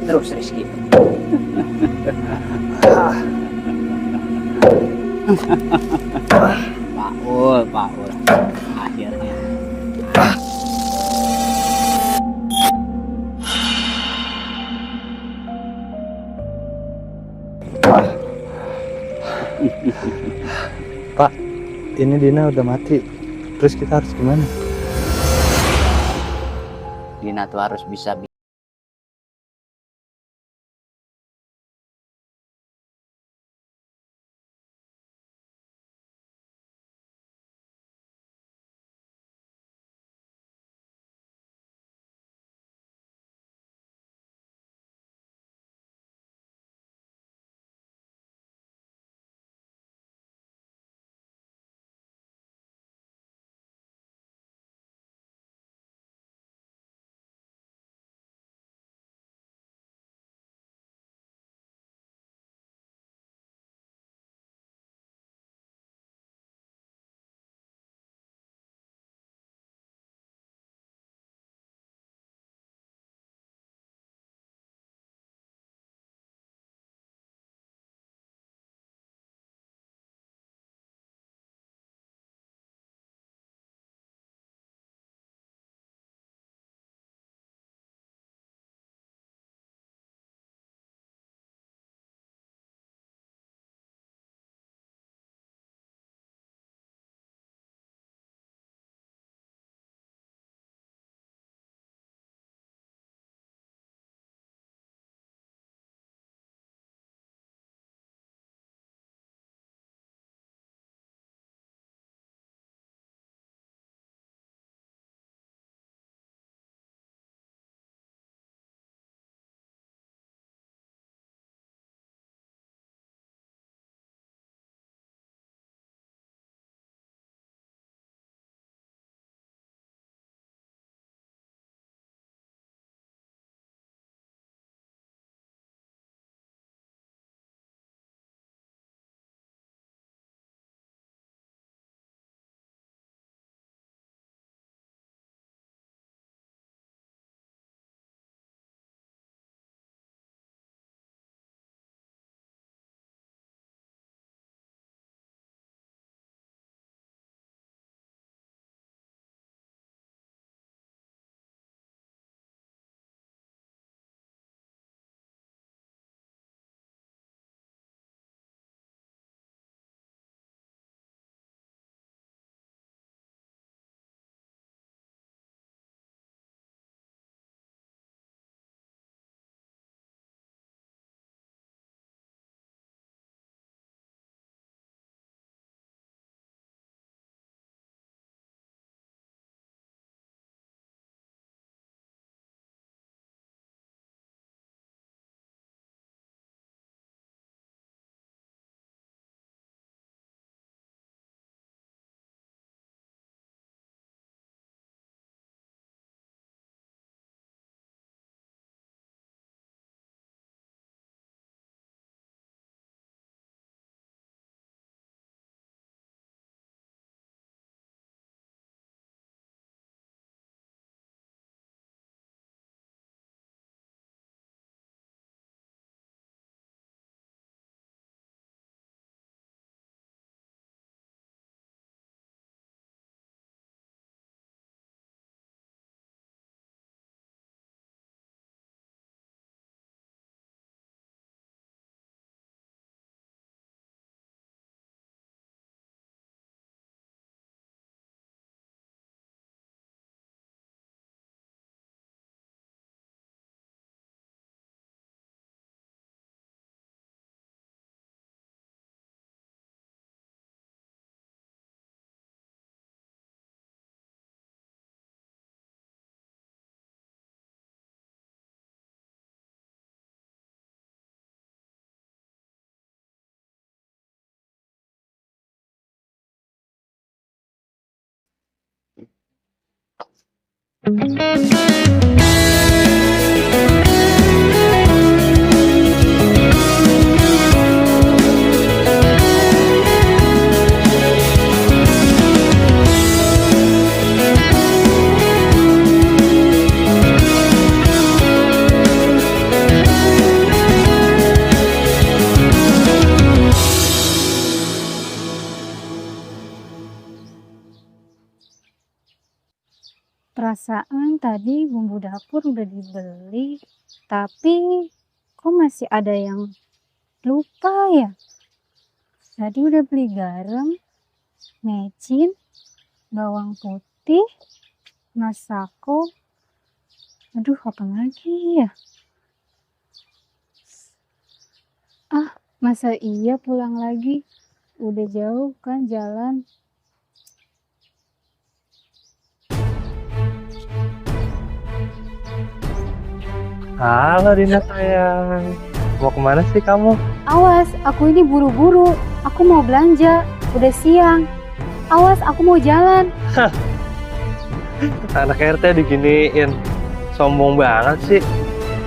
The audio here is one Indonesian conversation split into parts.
Terus Rizky. Paul. Akhirnya. Pak, ini Dina udah mati. Terus kita harus gimana? Dina tuh harus bisa Perasaan tadi bumbu dapur udah dibeli, tapi kok masih ada yang lupa ya? Tadi udah beli garam, mecin, bawang putih, masako. Aduh, apa lagi ya? Masa iya pulang lagi? Udah jauh kan jalan. Halo Dina sayang. Mau kemana sih kamu? Awas, aku ini buru-buru. Aku mau belanja. Udah siang. Awas, aku mau jalan. Anak RT diginiin. Sombong banget sih.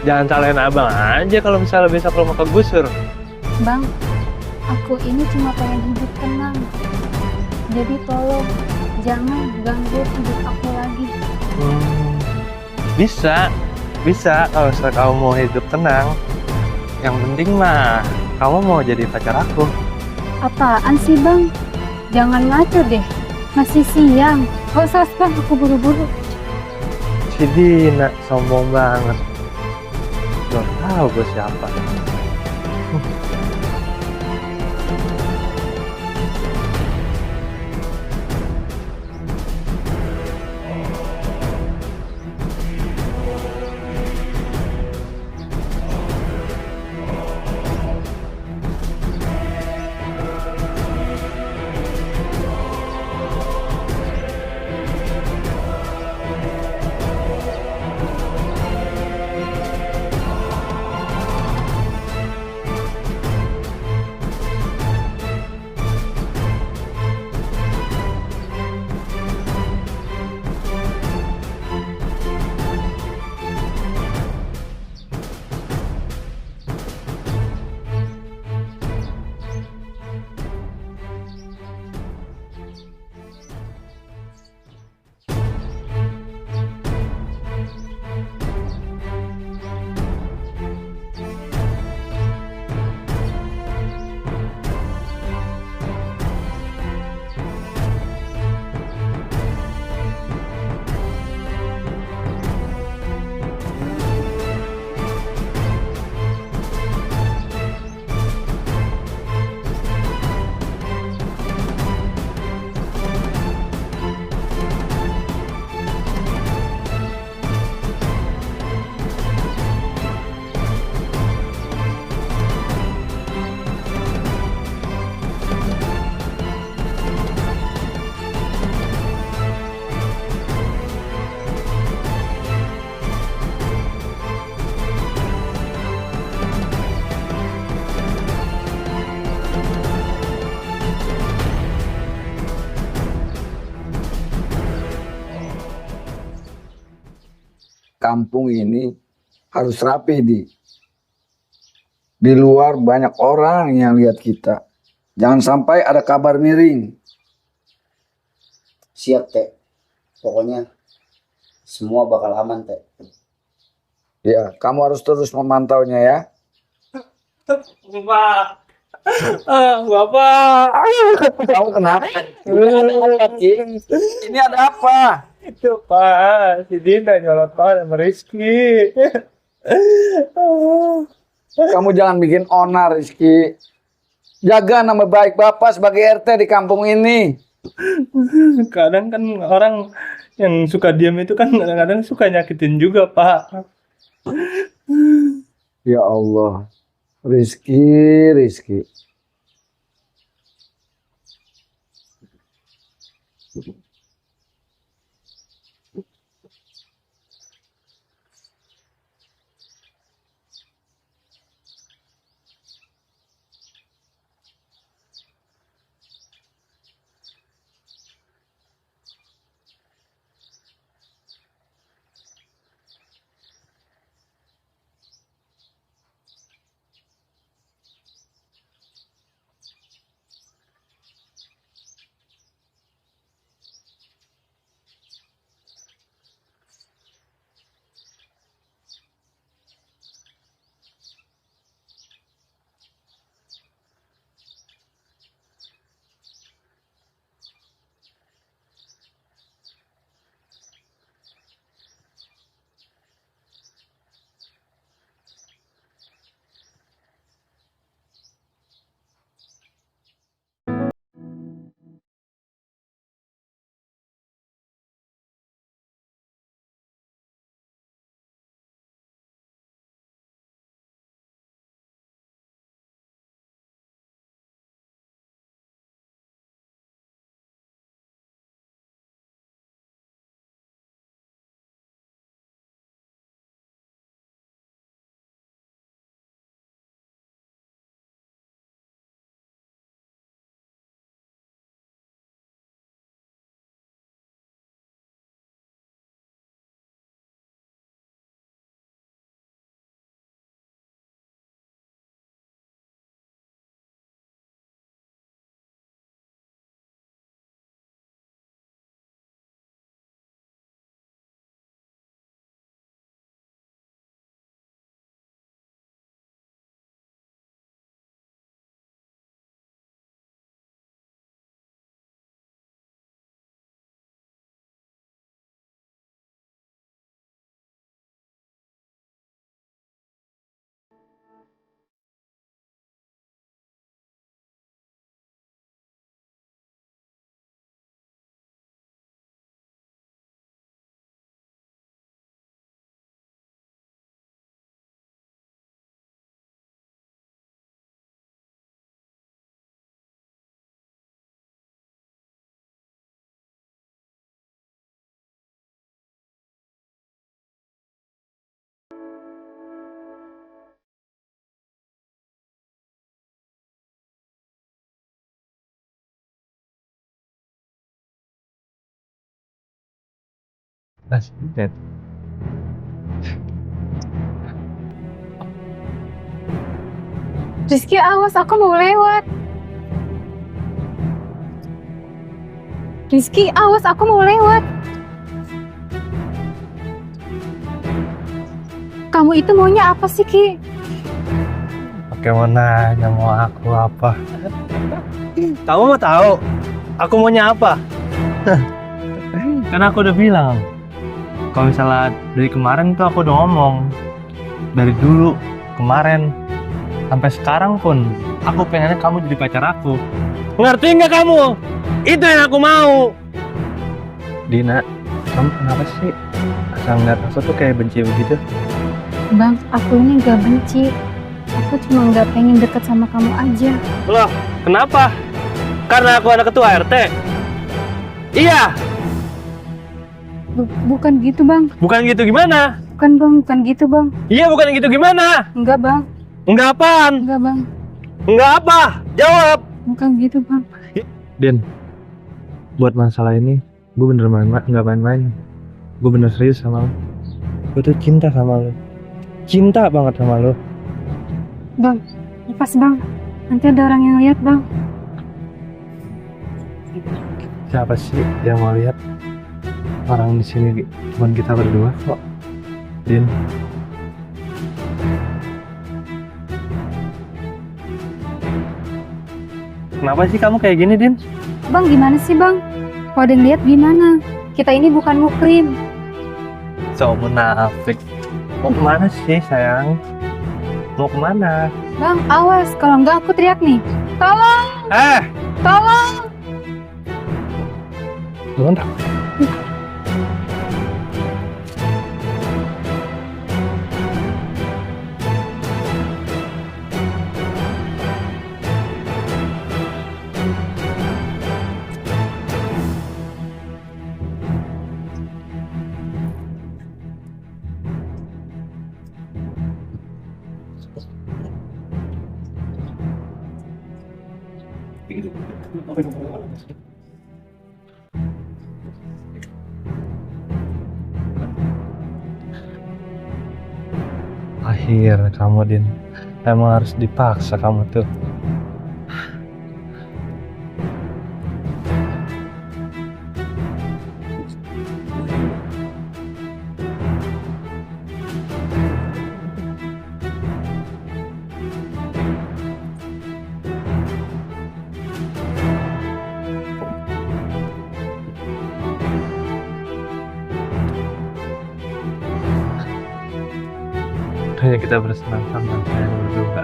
Jangan salahin abang aja kalau misalnya besok lo mau ke gusur. Bang, aku ini cuma pengen hidup tenang. Jadi tolong, jangan ganggu hidup aku lagi. Bisa kalau misalnya kamu mau hidup tenang. Yang penting mah kamu mau jadi pacar aku. Apaan sih bang? Jangan ngaco deh. Masih siang. Gak usah bang, aku buru-buru. Si Dina sombong banget. Belum tahu gue siapa. Kampung ini harus rapi di luar banyak orang yang lihat kita. Jangan sampai ada kabar miring. Siap, Teh. Pokoknya semua bakal aman, Teh. Ya, kamu harus terus memantaunya ya. Bapak. Bapak. Kamu kenapa? Ini ada apa? Itu Pak, si Dina nyolot Pak sama Rizky. Kamu jangan bikin onar, Rizky. Jaga nama baik Bapak sebagai RT di kampung ini. Kadang kan orang yang suka diam itu kan kadang-kadang suka nyakitin juga Pak. Ya Allah. Rizky, Rizky. Asik. Rizky, awas, aku mau lewat. Rizky, awas, aku mau lewat. Kamu itu maunya apa sih, Ki? Oke, mau nanya mau aku apa? Kamu mau tahu aku maunya apa? Karena aku udah bilang, kalau misalnya dari kemarin tuh aku udah ngomong, dari dulu kemarin sampai sekarang pun aku pengennya kamu jadi pacar aku. Ngerti nggak kamu? Itu yang aku mau. Dina, kamu kenapa sih asal ngeliat aku tuh kayak benci begitu? Bang, aku ini gak benci. Aku cuma gak pengen deket sama kamu aja. Loh, kenapa? Karena aku anak ketua RT? Iya. Bukan gitu, Bang. Bukan gitu gimana? Bukan, Bang. Bukan gitu, Bang. Iya, bukan gitu gimana? Enggak, Bang. Enggak apaan? Enggak, Bang. Enggak apa? Jawab. Bukan gitu, Bang. Din, buat masalah ini, gue bener nggak main-main. Gue bener serius sama lo. Gue tuh cinta sama lo. Cinta banget sama lo. Bang, lepas, Bang. Nanti ada orang yang lihat, Bang. Siapa sih yang mau lihat? Orang di sini cuma kita berdua kok. Din. Kenapa sih kamu kayak gini, Din? Bang, gimana sih, Bang? Kalau ada yang lihat gimana? Kita ini bukan mukrim. So munafik. Mau kemana sih, sayang? Mau kemana? Bang, awas. Kalau enggak aku teriak nih. Tolong! Tolong! Mantap. Akhir kamu, Din. Emang harus dipaksa kamu tuh. Hanya kita bersenang-senang sayang berdua.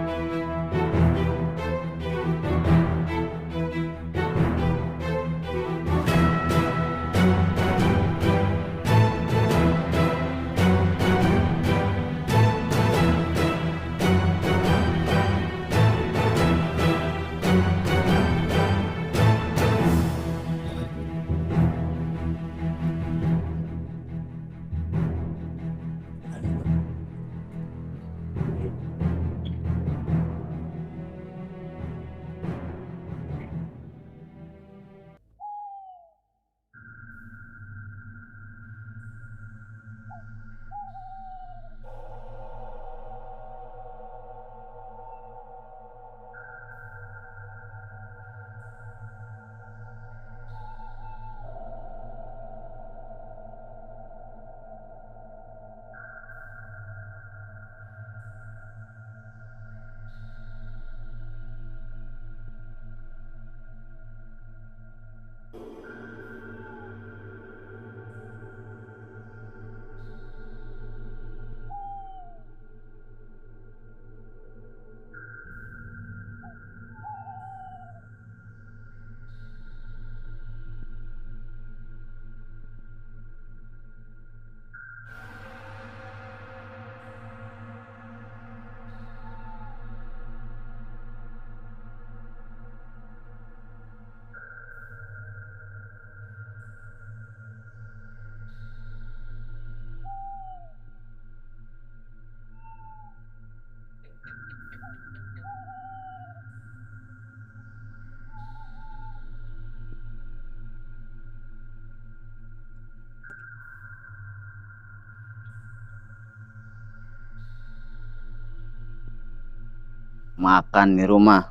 makan di rumah,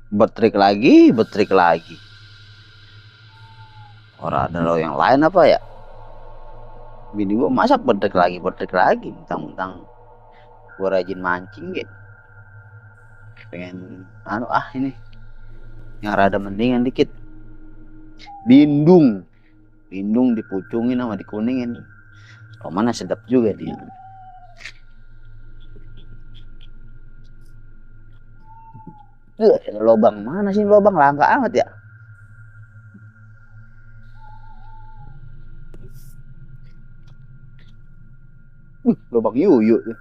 betrik lagi. Orang ada lo yang lain apa ya? Bini gua masa betrik lagi, mentang-mentang gua rajin mancing gitu. Pengen ini yang rada mendingan dikit. Lindung dipucungin sama dikuningin. Oh, mana sedap juga dia. Ada lobang mana sih, lobang langka amat ya. Lobang yuyu tuh.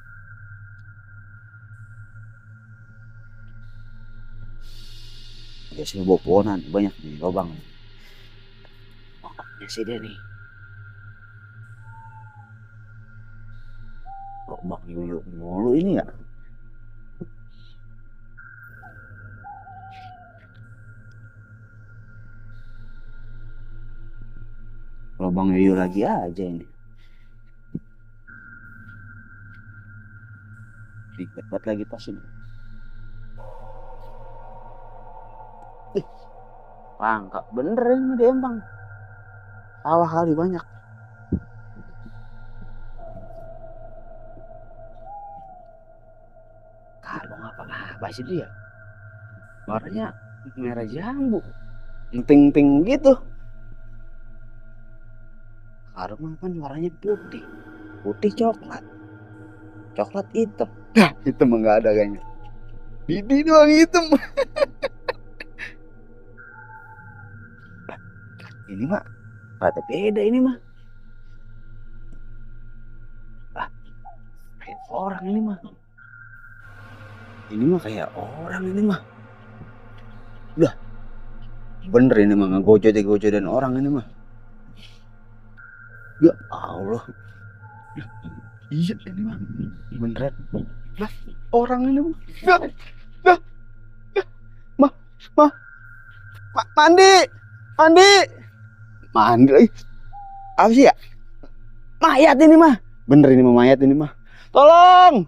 Biasanya bawa pohonan banyak nih lobang. Ya sih dia nih. Lobang yuyu mulu ini ya. Lobang yuyu lagi aja ini. Diket lagi tas ini. Langka bener ini di Empang. Sawah kali banyak. Kalau apa sih dia? Warnanya merah jambu. Pink gitu. Karung kan warnanya putih coklat hitam. Nah, hitam enggak ada kayaknya. Ini doang hitam. Ini mah rada beda ini mah. Kayak orang ini mah. Ini mah kayak orang ini mah. Udah. Bener ini mah ngegojotin orang ini mah. Ya Allah. Iya ini mah. Beneran. Lah, orang ini mah. Mandi lagi. Apa sih ya? Mayat ini mah. Bener ini mah mayat ini mah. Tolong,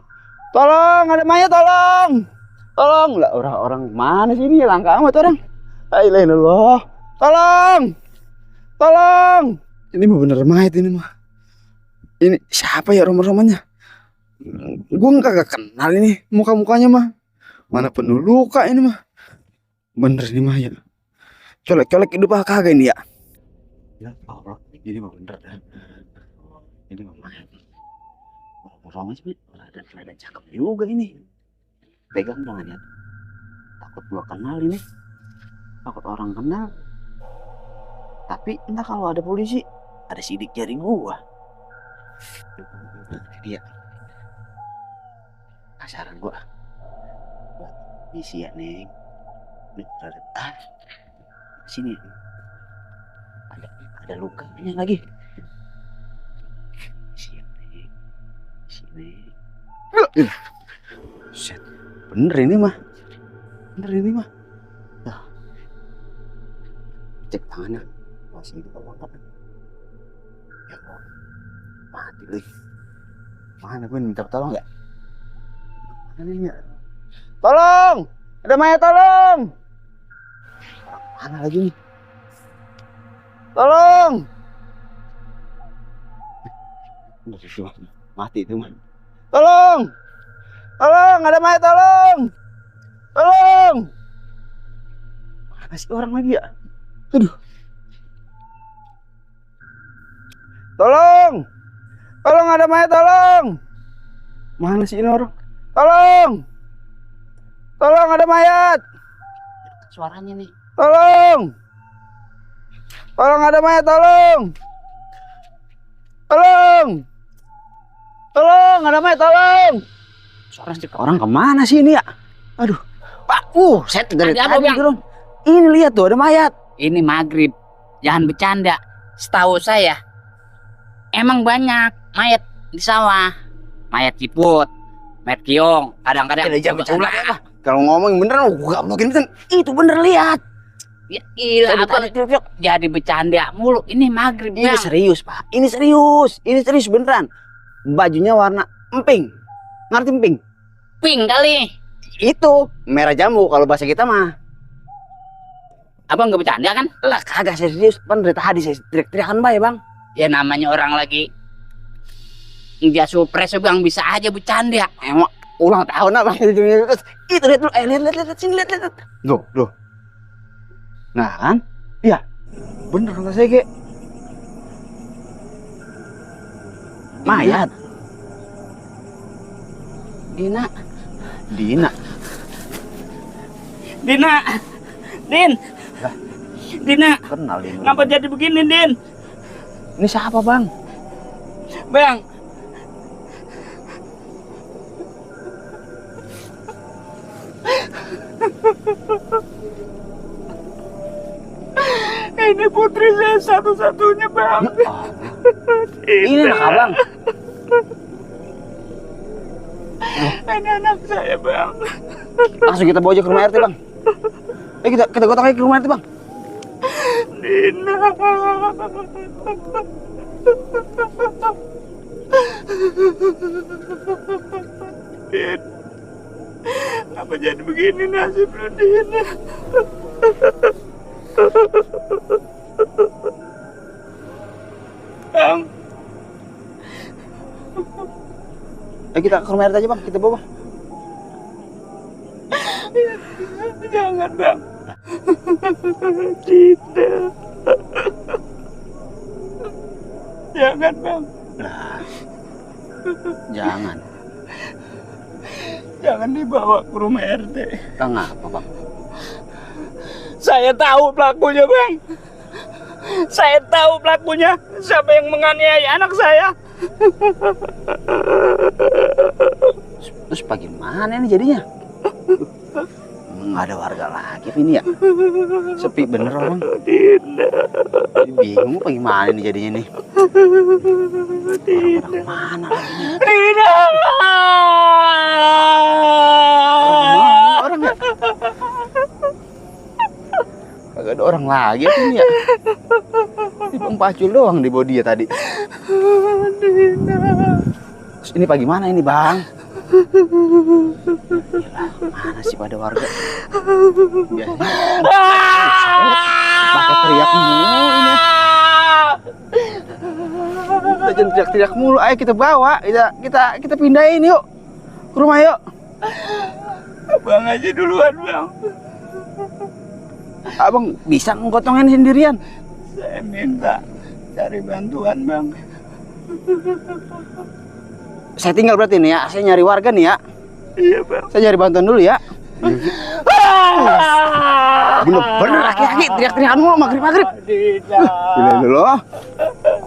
ada mayat, tolong. Lah orang mana sih ini, langka amat orang. La ilaha illallah. Tolong. Ini mah bener mayat ini mah. Ini siapa ya roman-romannya? Gue kagak kenal ini muka-mukanya mah. Mana penuh luka ini mah. Bener ini mah ya. Colek hidup kagak ini ya. Ya Allah, ini mah bener dah. Ini mah mayat. Roman sih rada cakep juga ini. Pegang tangannya. Takut gua kenal ini. Takut orang kenal. Tapi entah kalau ada polisi, ada sidik jari gua. Dia kasaran gua. Misi ya Neng. Sini. Ada lukanya lagi. Sini. Set. Bener ini mah. Nah. Cek tangannya. Masih kita angkat. Ya Allah. Mati lagi. Mana gue minta tolong ya? Mana ini ya? Tolong! Ada mayat, tolong! Mana lagi nih? Tolong! Mati itu mah. Tolong! Ada mayat, tolong! Mana sih orang lagi ya? Aduh. Tolong ada mayat, tolong! Mana sih ini orang? Tolong ada mayat! Suaranya nih. Tolong ada mayat, tolong ada mayat, tolong! Suara orang kemana sih ini ya? Aduh, Pak, saya dari tadi turun. Ini lihat tuh ada mayat. Ini maghrib, jangan bercanda. Setahu saya, emang banyak mayat di sawah. Mayat ciput, mayat kiong, kadang-kadang juga ular. Kalau ngomong beneran, gak mungkin kan. Itu bener lihat. Ya gila, apa jadi bercanda mulu. Ini maghrib. Ini serius Pak, ini serius beneran. Bajunya warna emping. Ngerti emping? Pink kali. Itu merah jambu kalau bahasa kita mah. Abang nggak bercanda kan? Lah kagak serius, pan dari tadi saya teriak-teriakan bae bang. Ya namanya orang lagi dia surprise bang, bisa aja bercanda. Emang ulang tahun apa? Itu lihat dulu, lihat sini lihat. Loh. Nah kan? Iya, bener kata saya kayak mayat. Dina, Dina. Din, Dina, Kenal Dina. ngapa jadi begini Din? Ini siapa bang? Bang, ini putri saya satu-satunya bang. Ini anak abang. Ini anak saya bang. Langsung kita bawa aja ke rumah RT bang. Kita gotong aja ke rumah RT bang. Dina. Din, apa jadi begini nasib lu Dina? Bang, Kita ke rumah RT aja bang, kita bawa bang. jangan bang. Dina. Jangan bang. Nah, jangan. Jangan dibawa ke rumah RT. Kenapa bang? Saya tahu pelakunya bang. Saya tahu pelakunya. Siapa yang menganiaya anak saya? Terus bagaimana nih jadinya? Nggak ada warga lagi ini ya? Sepi bener orang. Bingung bagaimana nih jadinya nih? Orang kemana lagi nih? Rina! Orang ya? Kagak ada orang lagi ini ya? Ini Bang Pacul doang di bawah dia tadi. Terus ini bagaimana ini bang? Gila, mana sih pada warga? Biasanya pakai teriak mulu ini. Kita jangan teriak-teriak mulu. Ayo kita bawa, kita pindahin yuk ke rumah yuk. Bang aja duluan bang. Abang bisa ngegotongin sendirian? Saya minta cari bantuan bang. Saya tinggal berarti nih ya. Saya nyari warga nih ya. Iya bang. Saya nyari bantuan dulu ya. Bener-bener laki-laki teriak-teriakan mulu maghrib-maghrib. Gila dulu.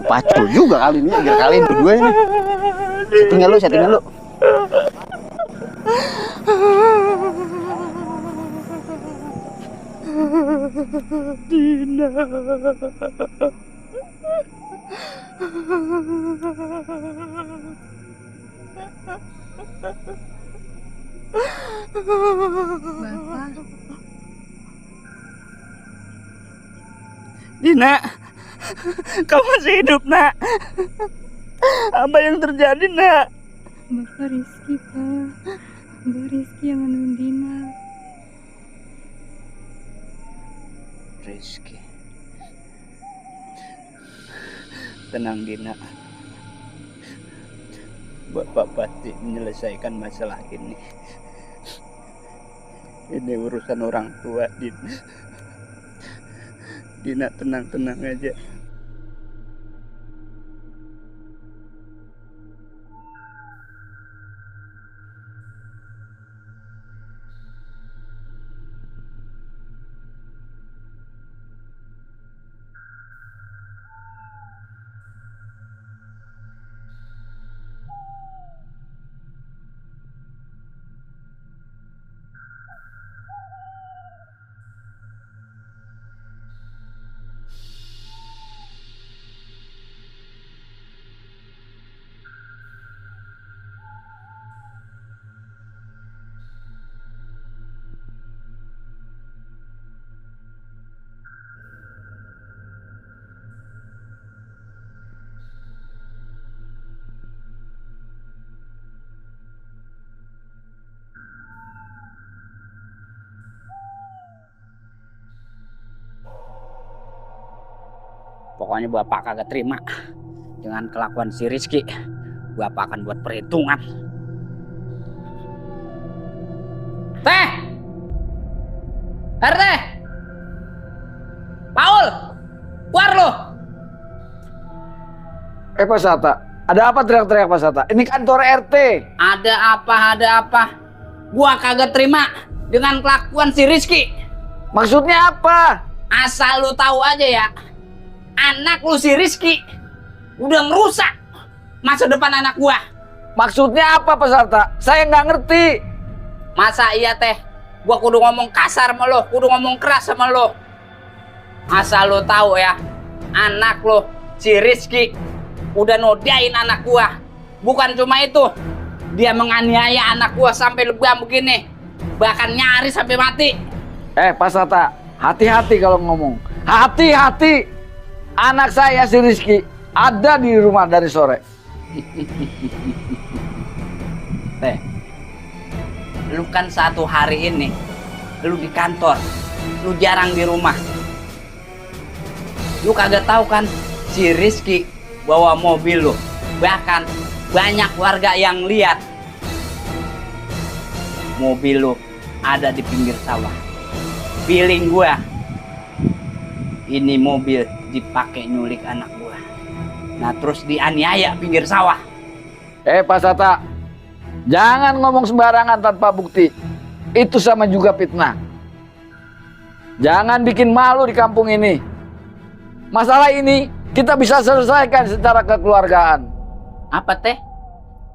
Pacul juga kali ini, biar kalian berdua ini. Saya tinggal lu. Dina. Bapak, Dina, kau masih hidup nak? Apa yang terjadi nak? Bapak Rizky, Pak. Bapak Rizky yang ngandung Dina. Rizky, tenang Dina. Bapak pasti menyelesaikan masalah ini. Ini urusan orang tua, Dina. Dina tenang-tenang aja. Pokoknya bapak kagak terima dengan kelakuan si Rizky. Bapak akan buat perhitungan. Teh! RT! Paul! Keluar lo! Pak Sata, ada apa teriak-teriak Pak Sata? Ini kantor RT. Ada apa? Gua kagak terima dengan kelakuan si Rizky. Maksudnya apa? Asal lu tahu aja ya, anak lu si Rizky udah ngerusak masa depan anak gua. Maksudnya apa Pak Sata? Saya nggak ngerti. Masa iya teh, gua kudu ngomong kasar sama lo, kudu ngomong keras sama lo. Asal lo tahu ya, anak lo si Rizky udah nodain anak gua. Bukan cuma itu, dia menganiaya anak gua sampai lebam begini, bahkan nyaris sampai mati. Pak Sata, hati-hati kalau ngomong. Hati-hati. Anak saya si Rizky ada di rumah dari sore. Teh, lu kan satu hari ini lu di kantor, lu jarang di rumah. Lu kagak tahu kan si Rizky bawa mobil lu, bahkan banyak warga yang lihat mobil lu ada di pinggir sawah. Feeling gua ini mobil dipakai nyulik anak gua. Nah terus dianiaya pinggir sawah. Pak Sata, jangan ngomong sembarangan tanpa bukti. Itu sama juga fitnah. Jangan bikin malu di kampung ini. Masalah ini kita bisa selesaikan secara kekeluargaan. Apa teh?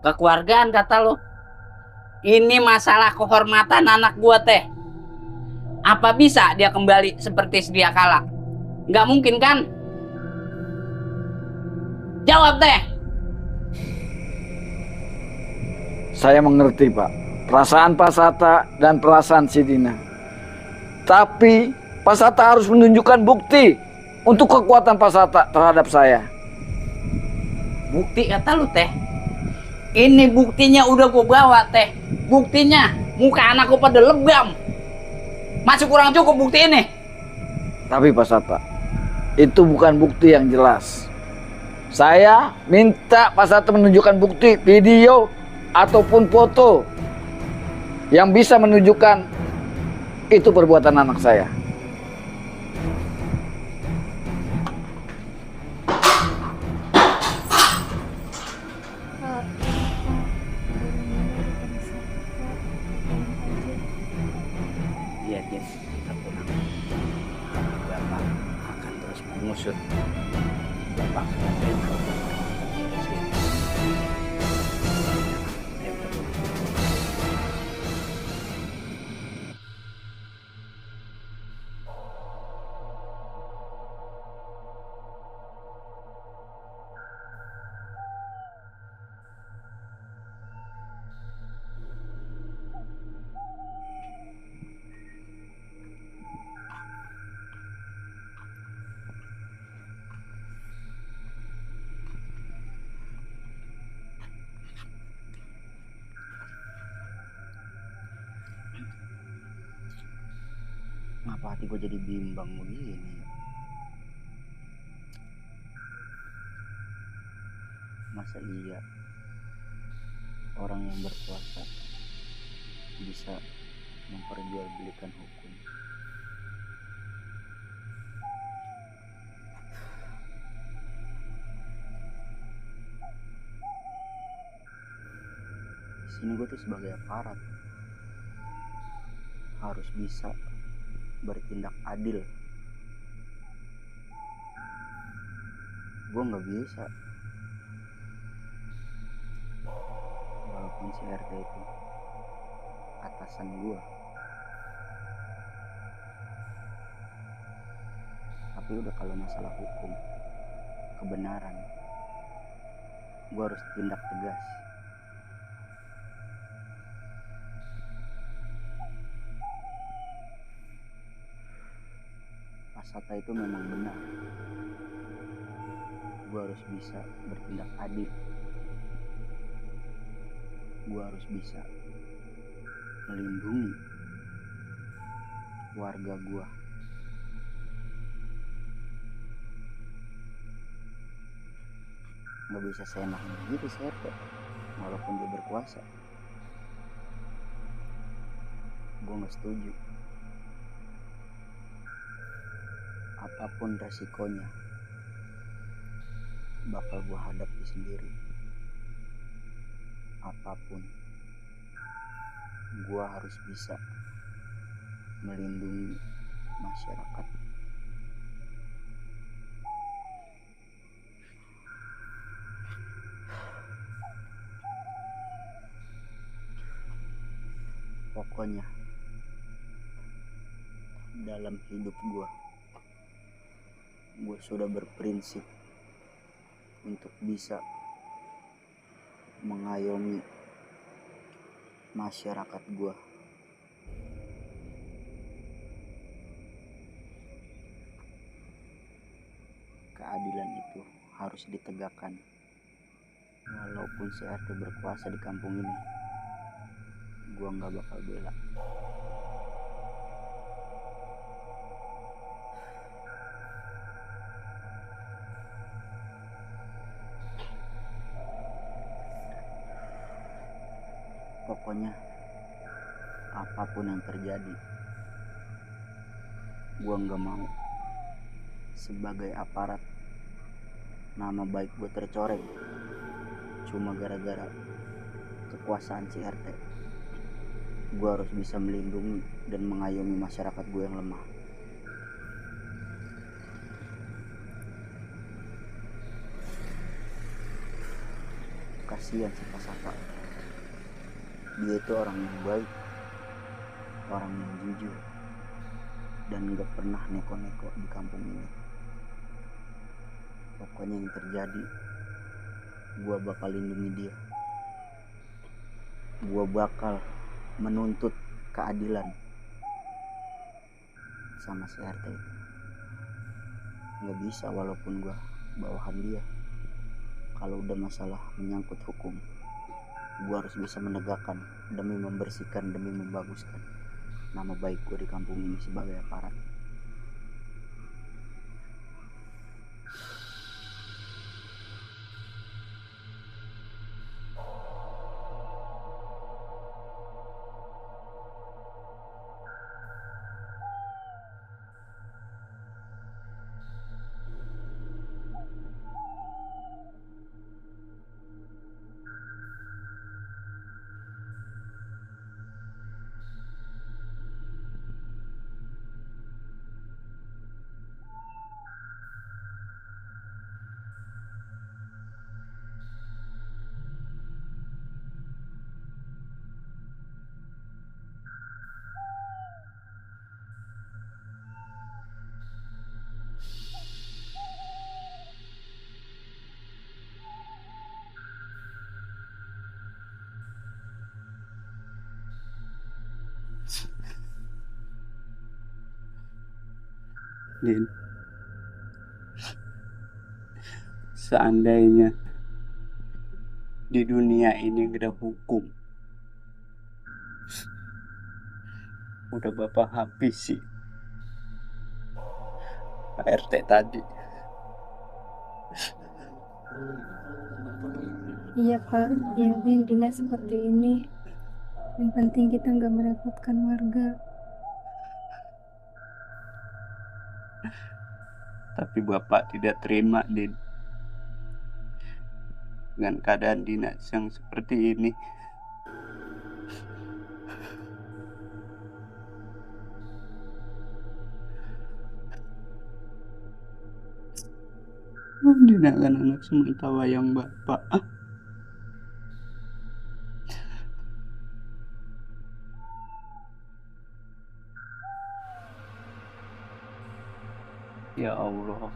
Kekeluargaan kata lo? Ini masalah kehormatan anak gua teh. Apa bisa dia kembali seperti sedia kala? Nggak mungkin kan? Jawab teh. Saya mengerti Pak, perasaan Pak Sata dan perasaan si Dina. Tapi Pak Sata harus menunjukkan bukti untuk kekuatan Pak Sata terhadap saya. Bukti kata lu teh? Ini buktinya udah gua bawa teh. Buktinya muka anakku pada lebam. Masih kurang cukup bukti ini. Tapi Pak Sata, itu bukan bukti yang jelas. Saya minta Pak Sata menunjukkan bukti video ataupun foto yang bisa menunjukkan itu perbuatan anak saya. Iya, kita pulang. Bapak akan terus mengusut. Bapak akan terima. Kenapa hati gue jadi bimbang begini? Masa iya orang yang berkuasa bisa memperjualbelikan hukum? Di sini gue tuh sebagai aparat harus bisa bertindak adil. Gue nggak bisa, walaupun si RT itu atasan gue, tapi udah kalau masalah hukum, kebenaran, gue harus tindak tegas. Sata itu memang benar. Gue harus bisa bertindak adil. Gue harus bisa melindungi warga gue. nggak bisa seenaknya gitu si RT, walaupun dia berkuasa. Gue nggak setuju. Apapun resikonya bakal gue hadapi sendiri. Apapun, gue harus bisa melindungi masyarakat. Pokoknya dalam hidup gue sudah berprinsip untuk bisa mengayomi masyarakat gue. Keadilan itu harus ditegakkan, walaupun si RT berkuasa di kampung ini. Gue nggak bakal bela. Pokoknya apapun yang terjadi, gue nggak mau sebagai aparat nama baik gue tercoreng cuma gara-gara kekuasaan si RT. Gue harus bisa melindungi dan mengayomi masyarakat gue yang lemah. Kasihan si Pak Sapa. Dia itu orang yang baik, orang yang jujur, dan gak pernah neko-neko di kampung ini. Pokoknya yang terjadi, gue bakal lindungi dia. Gue bakal menuntut keadilan sama si RT itu. Gak bisa walaupun gue bawahan dia. Kalau udah masalah menyangkut hukum, gue harus bisa menegakkan demi membersihkan, demi membaguskan nama baik gue di kampung ini sebagai aparat. Din, seandainya di dunia ini gak ada hukum, udah Bapak habis sih Pak RT tadi. Iya Pak, yang intinya seperti ini. Yang penting kita nggak merepotkan warga. Tapi Bapak tidak terima, Din, dengan keadaan dinas yang seperti ini. Dina kan anak semata wayang Bapak. Ya Allah,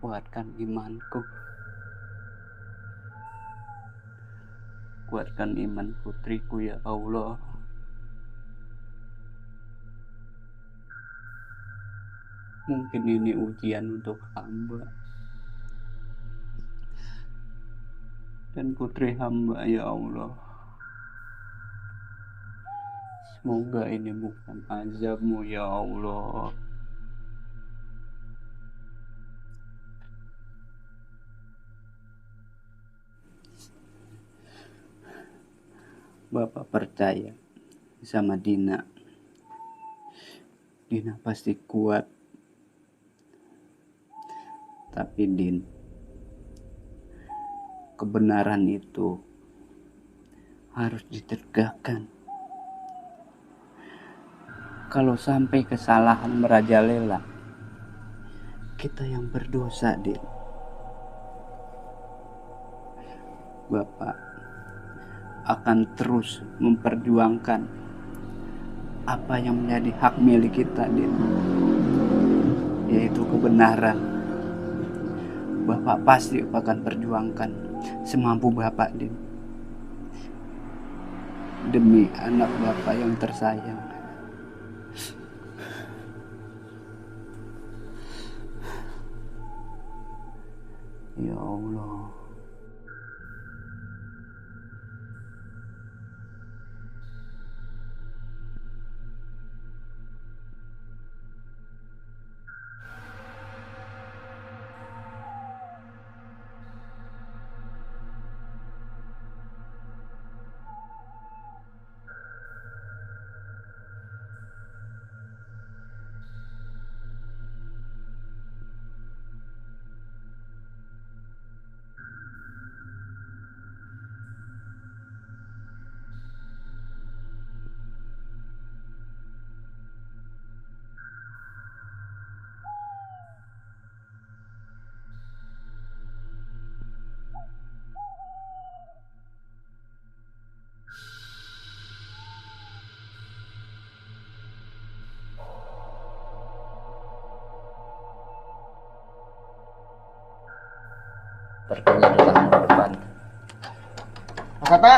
kuatkan imanku, kuatkan iman putriku ya Allah. Mungkin ini ujian untuk hamba dan putri hamba ya Allah. Semoga ini bukan azab-Mu ya Allah. Bapak percaya sama Dina. Dina pasti kuat. Tapi Din, kebenaran itu harus ditegakkan. Kalau sampai kesalahan merajalela, kita yang berdosa, Din. Bapak akan terus memperjuangkan apa yang menjadi hak milik kita, Din, yaitu kebenaran. Bapak pasti akan perjuangkan semampu Bapak, Din, demi anak Bapak yang tersayang. Ya Allah. Perginya di tamu depan. Mas Hatta.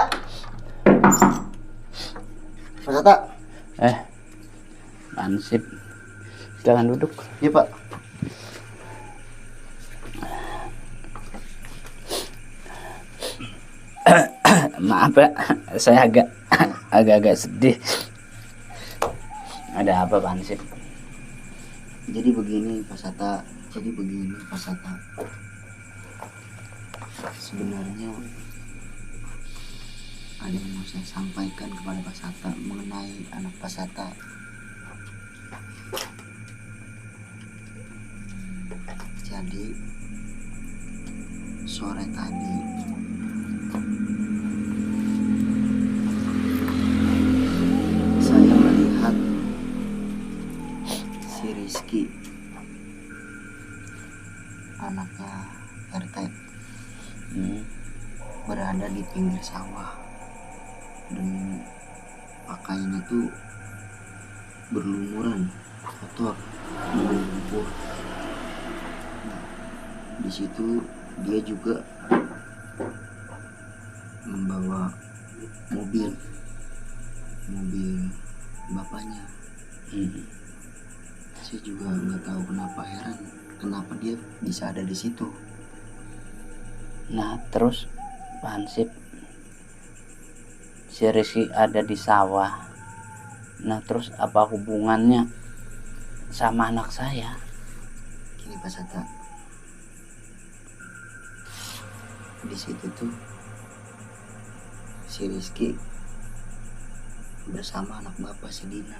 Mas Hatta. Ansip. Silakan duduk. Iya Pak. Maaf ya, saya agak sedih. Ada apa, Pak Ansip? Jadi begini Pak Hatta. Sebenarnya ada yang mau saya sampaikan kepada Pak Hatta mengenai anak Pak Hatta. Jadi sore tadi saya melihat si Rizky, anaknya RT, berada di pinggir sawah dan pakaiannya tuh berlumuran kotor dengan lumpur. Nah, di situ dia juga membawa mobil bapaknya. Saya juga nggak tahu kenapa dia bisa ada di situ. Nah, terus Pak Ansip, si Rizky ada di sawah. Nah, terus apa hubungannya sama anak saya? Gini Pak Hatta, di situ tuh si Rizky bersama anak bapak si Dina.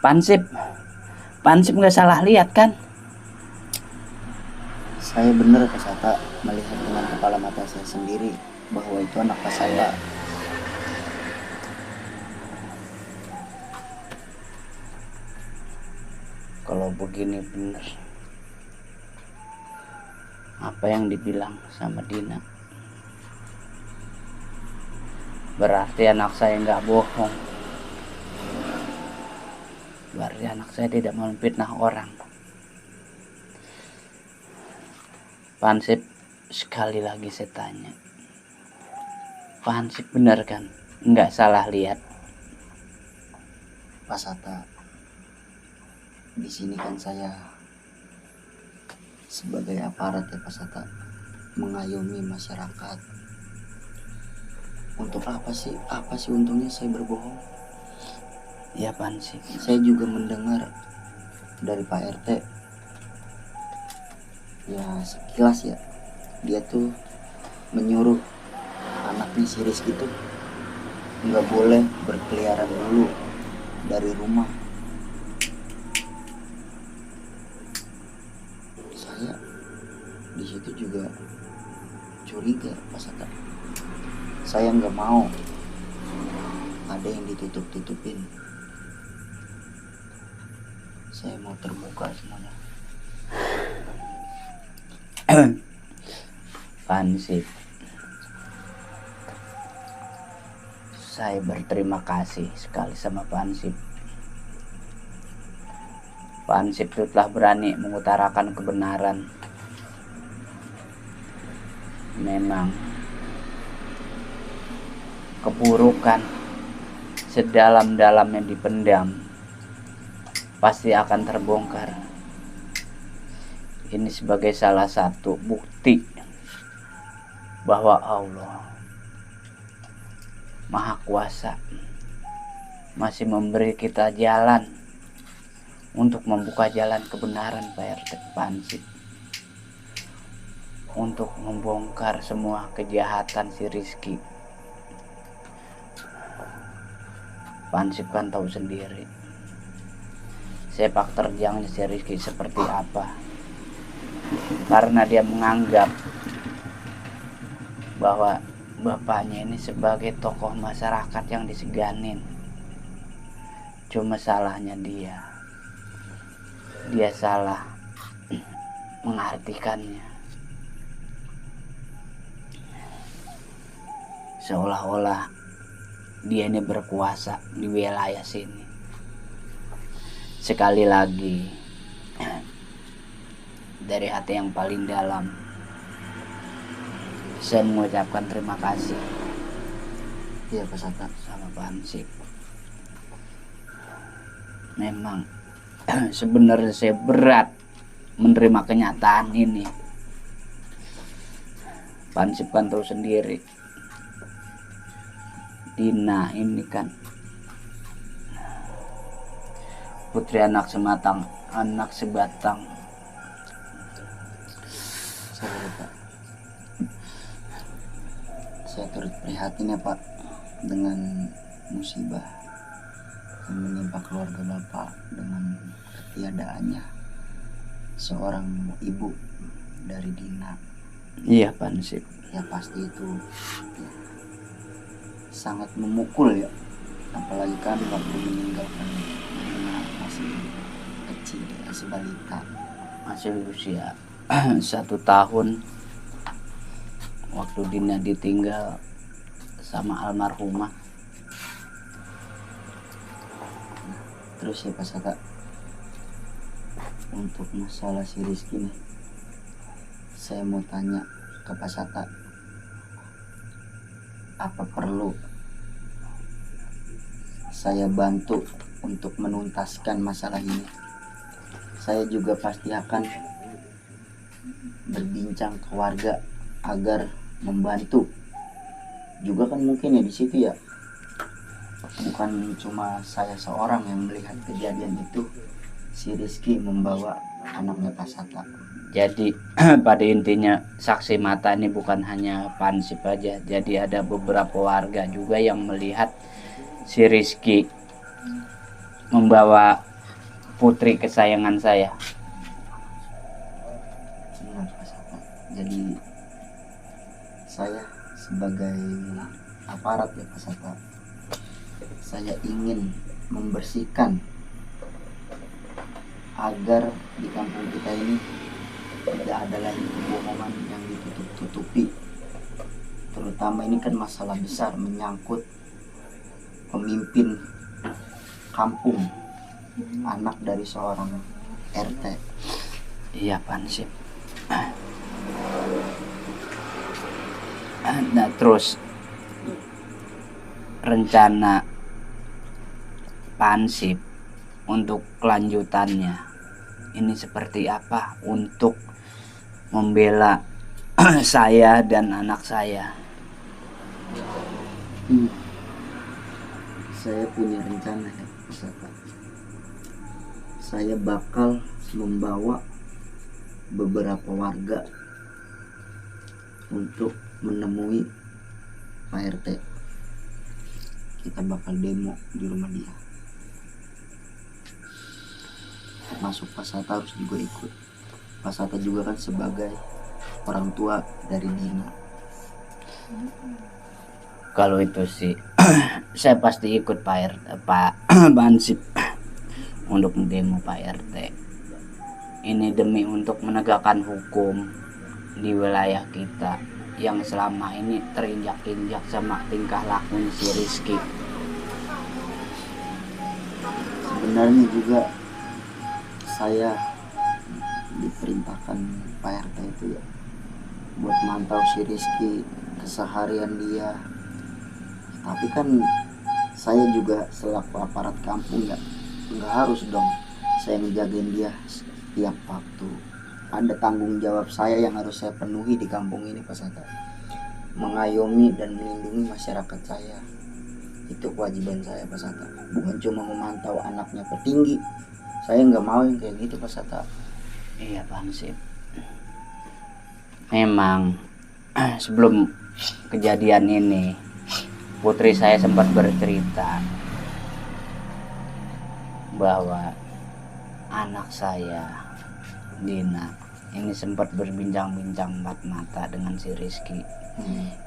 Pak Ansip nggak salah lihat kan? Saya benar Pak Hatta melihat dengan kepala mata saya sendiri bahwa itu anak Pak saya. Kalau begini benar, apa yang dibilang sama Dina, berarti anak saya nggak bohong. Berarti anak saya tidak memfitnah orang. Pak Ansip, sekali lagi saya tanya, Pak Ansip benar kan? Nggak salah lihat? Pak Hatta, di sini kan saya sebagai aparat ya Pak Hatta, mengayomi masyarakat. Untuk apa sih untungnya saya berbohong? Ya Pak Ansip, Saya juga mendengar dari Pak RT, ya sekilas ya, dia tuh menyuruh anaknya si Rizky tuh nggak boleh berkeliaran dulu dari rumah. Saya di situ juga curiga Pak Sata. Saya nggak mau ada yang ditutup-tutupin. Saya mau terbuka semuanya. Pansip, saya berterima kasih sekali sama Pansip. Pansip itu telah berani mengutarakan kebenaran. Memang keburukan sedalam-dalamnya dipendam pasti akan terbongkar. Ini sebagai salah satu bukti bahwa Allah Maha Kuasa masih memberi kita jalan untuk membuka jalan kebenaran Pak RT Pansip, untuk membongkar semua kejahatan si Rizky. Pansip kan tahu sendiri sepak terjangnya si Rizky seperti apa, karena dia menganggap bahwa bapaknya ini sebagai tokoh masyarakat yang diseganin. Cuma salahnya dia salah mengartikannya, seolah-olah dia ini berkuasa di wilayah sini. Sekali lagi, dari hati yang paling dalam, saya mengucapkan terima kasih. Iya Pak Sata. Sama Pansip. Memang sebenarnya saya berat menerima kenyataan ini. Pansip kan tahu sendiri, Dina ini kan putri anak sematang, anak sebatang. Sabar Pak. Saya turut prihatin ya Pak dengan musibah yang menimpa keluarga Bapak dengan ketiadaannya seorang ibu dari Dina. Iya Pansip. Ya pasti itu ya, sangat memukul ya, apalagi kan waktu meninggalkan Dina masih kecil, masih balita, Masih usia 1 tahun waktu Dina ditinggal sama almarhumah. Terus ya Pak Sata, untuk masalah si Rizky nih, saya mau tanya ke Pak Sata, apa perlu saya bantu untuk menuntaskan masalah ini? Saya juga pasti akan berbincang ke warga agar membantu. Juga kan mungkin ya di situ ya, bukan cuma saya seorang yang melihat kejadian itu, si Rizky membawa anaknya Pak Sata. Jadi pada intinya saksi mata ini bukan hanya Pansip aja, jadi ada beberapa warga juga yang melihat si Rizky membawa putri kesayangan saya. Benar Pak Sata. Jadi saya sebagai aparat ya Pak Sata, saya ingin membersihkan agar di kampung kita ini tidak ada lagi kebohongan yang ditutup-tutupi. Terutama ini kan masalah besar menyangkut pemimpin kampung, anak dari seorang RT. Iya Pansip. Nah terus rencana Pansip untuk kelanjutannya ini seperti apa untuk membela saya dan anak saya? Saya punya rencana ya Pak Sata. Saya bakal membawa beberapa warga untuk menemui Pak RT. kita bakal demo di rumah dia. Termasuk Pak Sata harus juga ikut. Pak Sata juga kan sebagai orang tua dari Dina. Kalau itu sih saya pasti ikut Pak RT, Pak Bansip untuk demo Pak RT. Ini demi untuk menegakkan hukum di wilayah kita yang selama ini terinjak-injak sama tingkah lakunya si Rizky. Sebenarnya juga saya diperintahkan Pak RT itu ya buat mantau si Rizky, keseharian dia. Tapi kan saya juga selaku aparat kampung ya nggak harus dong saya ngejagain dia setiap waktu. Ada tanggung jawab saya yang harus saya penuhi di kampung ini Pak Sata. Mengayomi dan melindungi masyarakat saya. Itu kewajiban saya Pak Sata. Bukan cuma memantau anaknya petinggi. Saya nggak mau yang kayak gitu Pak Sata. Iya Pak Hansip. Memang sebelum kejadian ini putri saya sempat bercerita bahwa anak saya Dina ini sempat berbincang-bincang empat mata dengan si Rizky.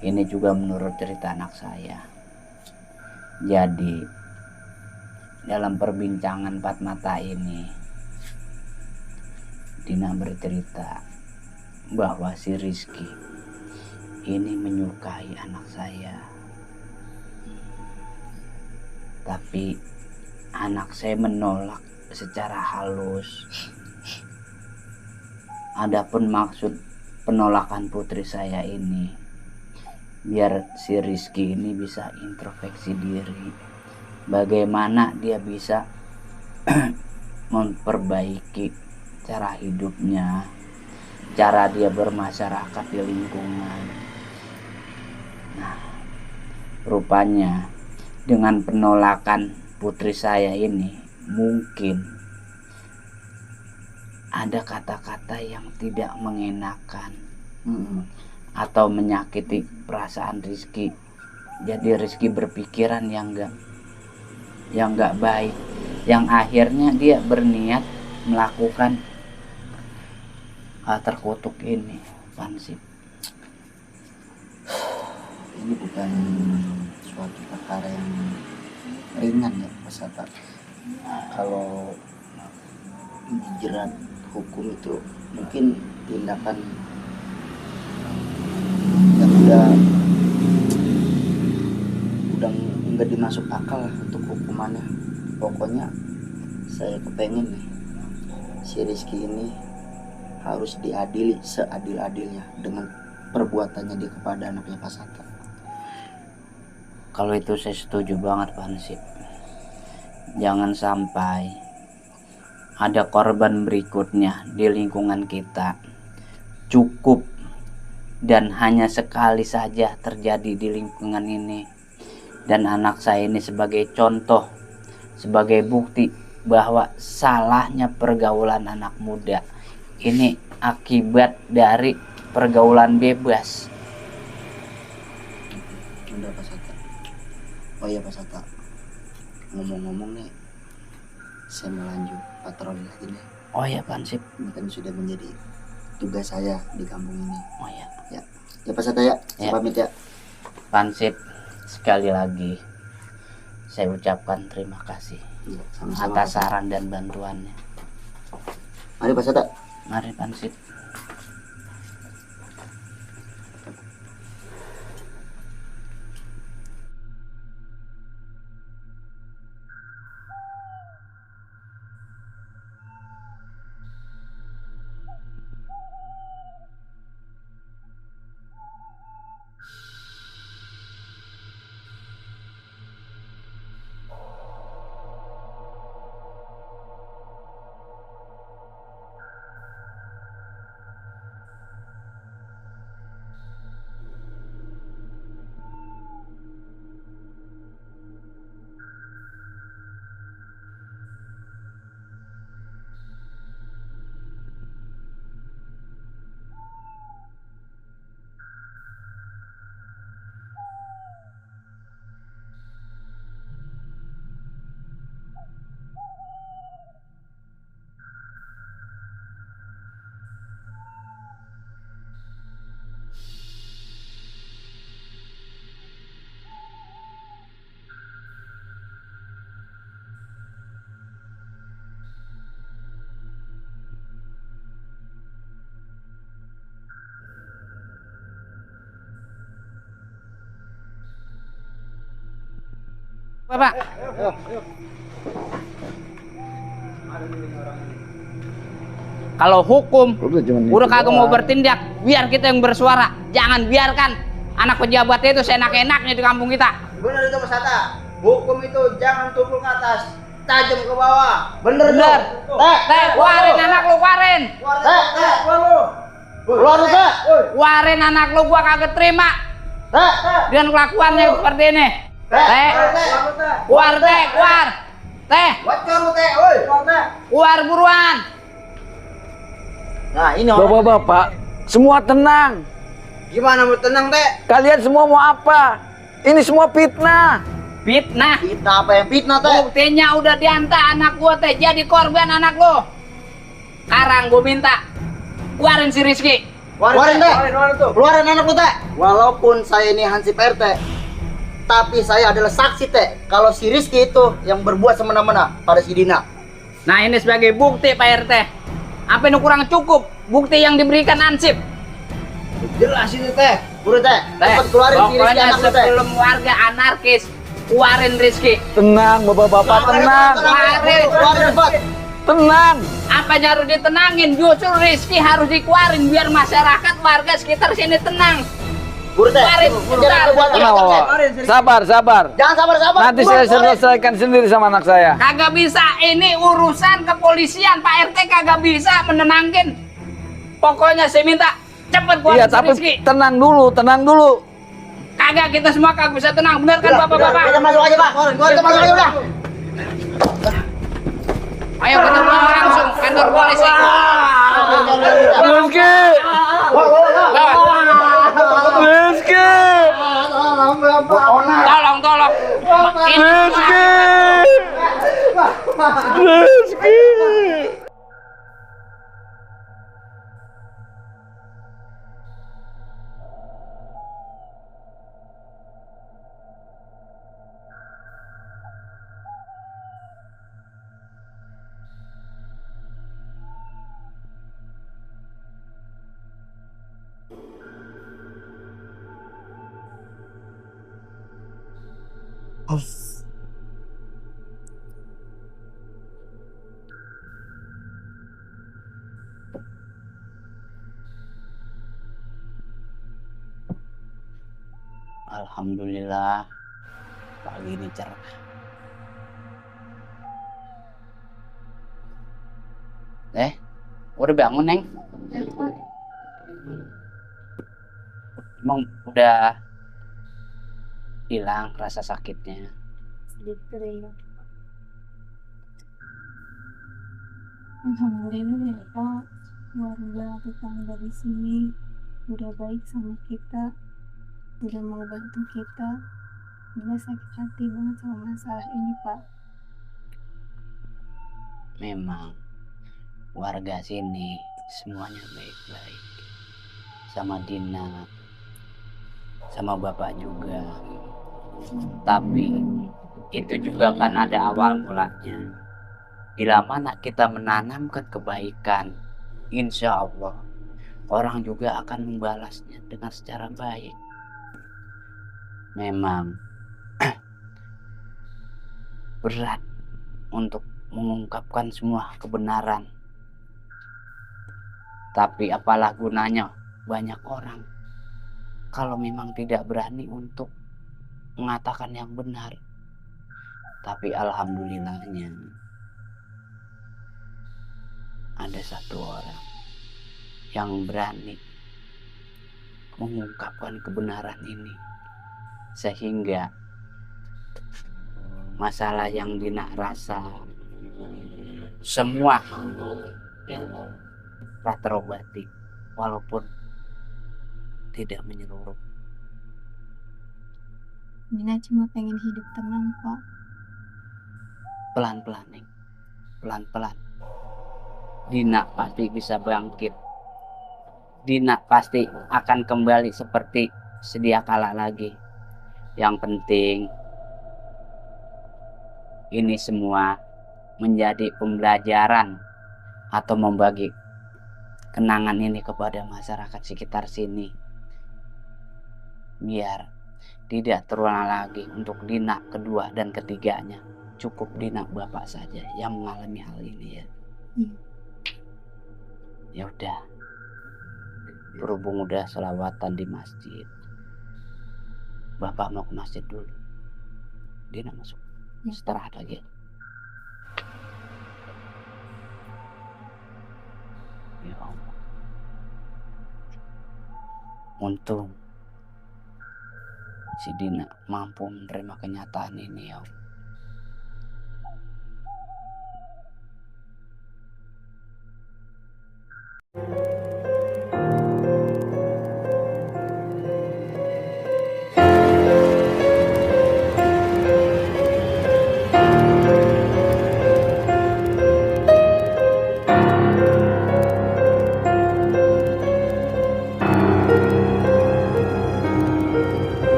Ini juga menurut cerita anak saya. Jadi dalam perbincangan empat mata ini Dina bercerita bahwa si Rizky ini menyukai anak saya. Tapi anak saya menolak secara halus. Adapun maksud penolakan putri saya ini biar si Rizky ini bisa introspeksi diri. Bagaimana dia bisa memperbaiki cara hidupnya, cara dia bermasyarakat di lingkungan. Nah, rupanya dengan penolakan putri saya ini mungkin ada kata-kata yang tidak mengenakan atau menyakiti perasaan Rizky. Jadi Rizky berpikiran yang enggak baik, yang akhirnya dia berniat melakukan hal terkutuk ini, Pansip. Ini bukan suatu perkara yang ringan ya Pak Sata. Kalau dijerat hukum itu mungkin tindakan yang udah nggak dimasuk akal untuk hukumannya. Pokoknya saya kepengen nih si Rizky ini harus diadili seadil-adilnya dengan perbuatannya dia kepada anaknya Pak Sata. Kalau itu saya setuju banget Pak Hansip. Jangan sampai ada korban berikutnya di lingkungan kita. Cukup dan hanya sekali saja terjadi di lingkungan ini. Dan anak saya ini sebagai contoh, sebagai bukti bahwa salahnya pergaulan anak muda. Ini akibat dari pergaulan bebas. Udah Pak Sata. Oh iya Pak Sata, ngomong-ngomong nih, saya mau lanjut patroli lagi nih. Oh ya Pansip. Ini kan sudah menjadi tugas saya di kampung ini. Oh ya. Ya Pak Sata ya, saya Ya. pamit ya. Pansip, sekali lagi saya ucapkan terima kasih Iya, sama-sama Pak atas Sata. saran dan bantuannya. Mari Pak Sata. Mari Pansip. Bapak. Kalau hukum udah kagak mau bertindak, biar kita yang bersuara. Jangan biarkan anak pejabat itu seenak-enaknya di kampung kita. Benar itu Mas Hatta. Hukum itu jangan tumpul ke atas, tajam ke bawah. Bener. Bener. Keluarin anak lu, keluarin. Keluar lu, Teh. Keluarin anak lu, gua kagak terima. Dengan kelakuannya seperti ini. Teh. Keluar, Teh, keluar. Teh, Bocor lu, Teh. Woi, keluar, Teh. keluar buruan. Nah, ini Bapak-bapak, semua tenang. gimana mau tenang, Teh? Kalian semua mau apa? Ini semua fitnah. Fitnah. Fitnah apa yang fitnah, Teh? Buktinya udah diantar anak gua, Teh, jadi korban anak lu. Sekarang gua minta keluarin si Rizky. Keluarin, Teh. Keluarin anak lu, Teh. Walaupun saya ini Hansip RT, tapi saya adalah saksi, Teh. Kalau si Rizky itu yang berbuat semena-mena pada si Dina. Nah, ini sebagai bukti Pak RT. Apa ini kurang cukup bukti yang diberikan Ansip? Jelas itu, Teh. Buru, Teh. Teh, Cepat keluarin si Rizky pokoknya anak lu, Teh. sebelum warga anarkis, keluarin Rizky. Tenang, bapak-bapak, tenang. Keluarin cepat. Tenang. Apanya harus ditenangin? Justru Rizky harus dikeluarin biar masyarakat warga sekitar sini tenang. Buru, Teh. Keluarin, Jangan buat Tenang, anak, Teh. Bapak. Sabar, sabar. Jangan sabar-sabar. Nanti saya selesaikan sendiri sama anak saya. Kagak bisa, ini urusan kepolisian. Pak RT kagak bisa menenangin. Pokoknya saya minta cepet keluarin Iya, si tapi Rizky. tenang dulu, tenang dulu. Kagak, kita semua kagak bisa tenang. Bener kan bapak-bapak? Kita masuk aja, Pak. Kita masuk aja udah. Ayo kita bawa langsung kantor polisi. Rizky! Rizky! Tolong, tolong. Ini Rizky! Rizky! Alhamdulillah pagi ini cerah. Udah bangun, Neng? Emang udah hilang rasa sakitnya? Sedikit ya. Alhamdulillah ya Pak, warga tetangga di sini udah baik sama kita, udah mau bantu kita. Dia sakit hati banget sama masalah ini Pak. Memang warga sini semuanya baik-baik, sama Dina, sama bapak juga. Tapi itu juga kan ada awal mulanya. Bila mana kita menanamkan kebaikan, insya Allah orang juga akan membalasnya dengan secara baik. Memang berat untuk mengungkapkan semua kebenaran, tapi apalah gunanya banyak orang kalau memang tidak berani untuk mengatakan yang benar. Tapi alhamdulillahnya ada satu orang yang berani mengungkapkan kebenaran ini, sehingga masalah yang Dina rasa semua telah terobati, walaupun tidak menyeluruh. Dina cuma pengen hidup tenang Pak. Pelan-pelan, Neng, pelan-pelan. Dina pasti bisa bangkit. Dina pasti akan kembali seperti sedia kala lagi. Yang penting ini semua menjadi pembelajaran atau membagi kenangan ini kepada masyarakat sekitar sini, biar tidak terulang lagi untuk Dina kedua dan ketiganya. Cukup Dina bapak saja yang mengalami hal ini ya. Ya udah, berhubung udah selawatan di masjid, bapak mau ke masjid dulu. Dina masuk, istirahat lagi. Ya Allah, untung si Dina mampu menerima kenyataan ini ya Allah.